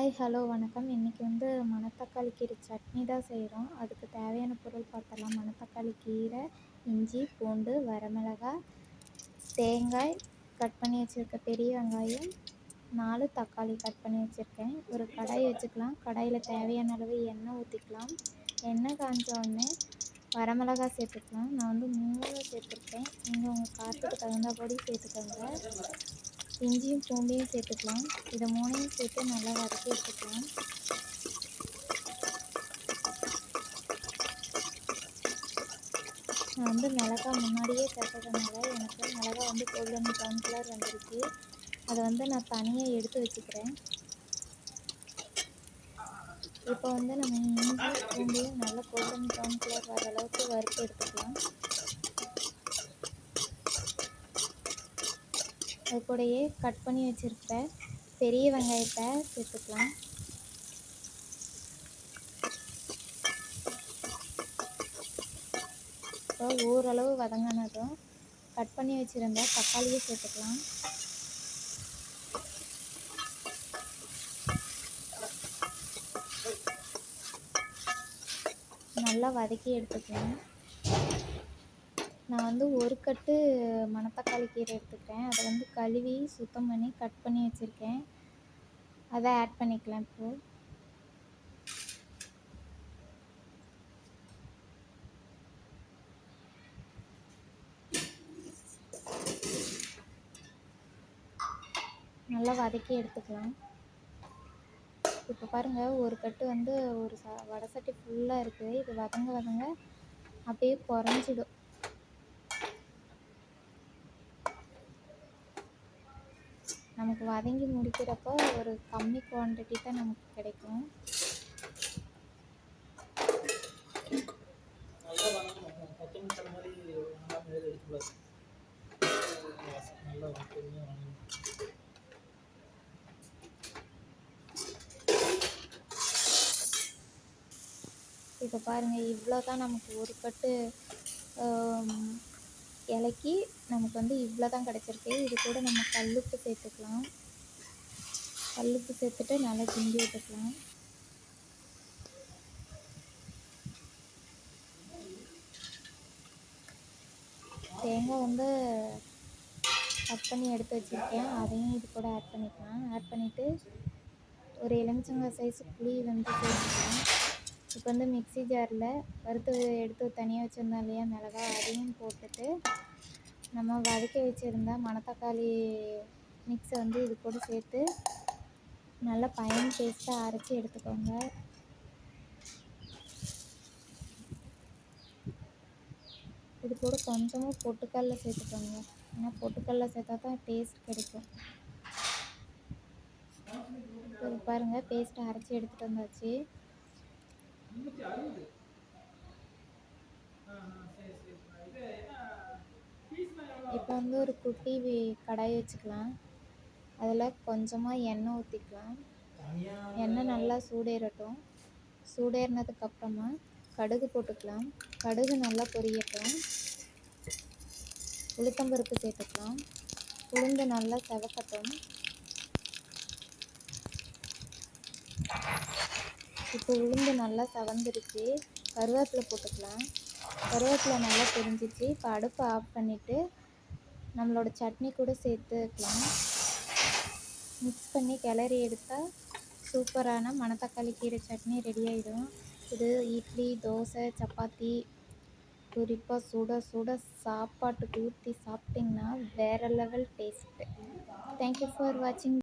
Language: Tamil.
ஹாய் ஹலோ வணக்கம். இன்றைக்கி மணத்தக்காளி கீரை சட்னி தான் செய்கிறோம். அதுக்கு தேவையான பொருள் பார்த்தலாம். மணத்தக்காளி கீரை, இஞ்சி, பூண்டு, வரமிளகாய், தேங்காய், கட் பண்ணி வச்சுருக்க பெரிய வெங்காயம், 4 தக்காளி கட் பண்ணி வச்சுருக்கேன். ஒரு கடாய் வச்சுக்கலாம். கடாயில் தேவையான அளவு எண்ணெய் ஊற்றிக்கலாம். எண்ணெய் காஞ்ச உடனே வரமிளகாய் சேர்த்துக்கலாம். நான் 3 சேர்த்துருக்கேன். நீங்கள் உங்கள் காரத்துக்கு தகுந்தபடி சேர்த்துக்கோங்க. இஞ்சியும் பூண்டையும் சேர்த்துக்கலாம். இதை 3யும் சேர்த்து நல்லா வதக்கி எடுத்துக்கலாம். நான் மிளகாய் முன்னாடியே சேர்த்ததுனால எனக்கு மிளகாய் கோல்டன் ப்ரௌன் கலர் வந்துருச்சு. அதை நான் தனியாக எடுத்து வச்சுக்கிறேன். இப்போ நம்ம இஞ்சி பூண்டையும் நல்லா கோல்டன் ப்ரௌன் கலர் வர அளவுக்கு வறுத்து எடுத்துக்கலாம். அது கூடயே கட் பண்ணி வச்சுருக்கிற பெரிய வெங்காயத்தை சேர்த்துக்கலாம். இப்போ ஓரளவு வதங்கினதும் கட் பண்ணி வச்சுருந்த தக்காளியை சேர்த்துக்கலாம். நல்லா வதக்கி எடுத்துக்கலாம். நான் ஒரு கட்டு மணத்தக்காளி கீரை எடுத்துக்கிறேன். அதை கழுவி சுத்தம் பண்ணி கட் பண்ணி வச்சுருக்கேன். அதை ஆட் பண்ணிக்கலாம். இப்போது நல்லா வதக்கி எடுத்துக்கலாம். இப்போ பாருங்கள், ஒரு கட்டு ஒரு வடை சட்டி ஃபுல்லாக இருக்குது. இது வதங்க அப்படியே குறைஞ்சிடும். நமக்கு வதங்கி முடிக்கிறப்போ ஒரு கம்மி குவான்டிட்டி தான் நமக்கு கிடைக்கும். இப்போ பாருங்கள், இவ்வளோ தான் நமக்கு ஒரு கட்டு இலைக்கு நமக்கு இவ்வளோ தான் கிடச்சிருக்கு. இது கூட நம்ம கல்லுப்பு சேர்த்துக்கலாம். கல்லுப்பு சேர்த்துட்டு நல்லா கிண்டி விட்டுக்கலாம். தேங்காய் கட் பண்ணி எடுத்து வச்சுருக்கேன். அதையும் இது கூட ஆட் பண்ணிக்கலாம். ஆட் பண்ணிவிட்டு ஒரு எலுமிச்சங்காய் சைஸ் புளி சேர்த்துக்கலாம். இப்போ மிக்ஸி ஜாரில் வறுத்து எடுத்து தனியாக வச்சுருந்தோம் இல்லையா மிளகாய், அதையும் போட்டுட்டு நம்ம வதக்கி வச்சுருந்த மணத்தக்காளி மிக்ஸை இது கூட சேர்த்து நல்லா ஃபைன் பேஸ்ட்டாக அரைச்சி எடுத்துக்கோங்க. இது கூட கொஞ்சமாக பொட்டுக்கடலை சேர்த்துக்கோங்க. ஏன்னா பொட்டுக்கடலை சேர்த்தா தான் டேஸ்ட் கிடைக்கும். இது பாருங்கள், பேஸ்ட்டை அரைச்சி எடுத்துகிட்டு வந்தாச்சு. இப்போ ஒரு குட்டி கடாய் வச்சுக்கலாம். அதில் கொஞ்சமாக எண்ணெய் ஊற்றிக்கலாம். எண்ணெய் நல்லா சூடேறட்டும். சூடேறினதுக்கப்புறமா கடுகு போட்டுக்கலாம். கடுகு நல்லா பொரியட்டும். உளுத்தம்பருப்பு சேர்த்துக்கலாம். உளுந்து நல்லா செவக்கட்டும். இப்போ உளுந்து நல்லா செவந்துருச்சு. கருவேப்பிலை போட்டுக்கலாம். கருவேப்பிலை நல்லா பொரிஞ்சிச்சு. இப்போ அடுப்பை ஆஃப் பண்ணிவிட்டு நம்மளோட சட்னி கூட சேர்த்துக்கலாம். மிக்ஸ் பண்ணி கிளறி எடுத்தால் சூப்பரான மணத்தக்காளி கீரை சட்னி ரெடி ஆகிடும். இது இட்லி, தோசை, சப்பாத்தி, குறிப்பாக சுட சுட சாப்பாட்டுக்கு ஊற்றி சாப்பிட்டிங்கன்னா வேறு லெவல் டேஸ்ட்டு. தேங்க்யூ ஃபார் வாட்சிங்.